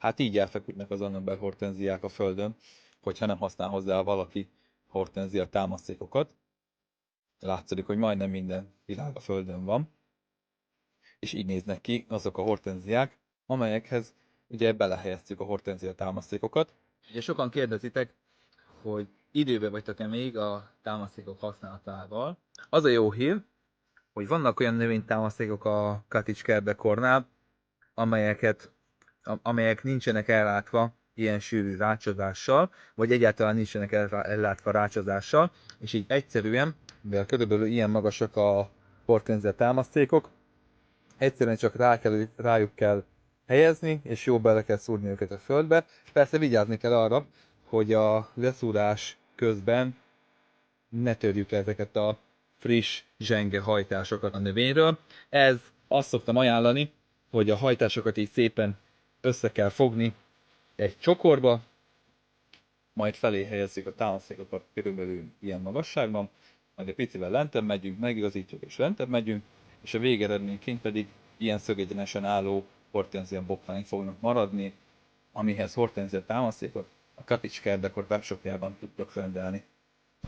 Hát így elfeküdnek az annabel hortenziák a földön, hogyha nem használ hozzá valaki hortenzia támaszékokat. Látszik, hogy majdnem minden virág a földön van, és így néznek ki azok a hortenziák, amelyekhez ugye belehelyeztük a hortenzia támaszékokat. Ugye sokan kérdezitek, hogy időben vagytok-e még a támaszékok használatával. Az a jó hír, hogy vannak olyan növénytámaszékok a cottage kertbekornál, amelyek nincsenek ellátva ilyen sűrű rácsozással, vagy egyáltalán nincsenek ellátva rácsozással, és így egyszerűen, mivel körülbelül ilyen magasak a hortenzia támasztékok, egyszerűen csak rájuk kell helyezni, és jó bele kell szúrni őket a földbe. Persze vigyázni kell arra, hogy a leszúrás közben ne törjük le ezeket a friss, zsenge hajtásokat a növényről. Ez azt szoktam ajánlani, hogy a hajtásokat így szépen össze kell fogni egy csokorba, majd felé helyezzük a támaszékokat körülbelül ilyen magasságban, majd egy picivel lentebb megyünk, megigazítjuk és lentebb megyünk, és a végeredményként pedig ilyen szögegyenesen álló hortenzia bokrány fognak maradni, amihez hortenzia támaszékot a cottage kertdekor webshopjában tudtok rendelni.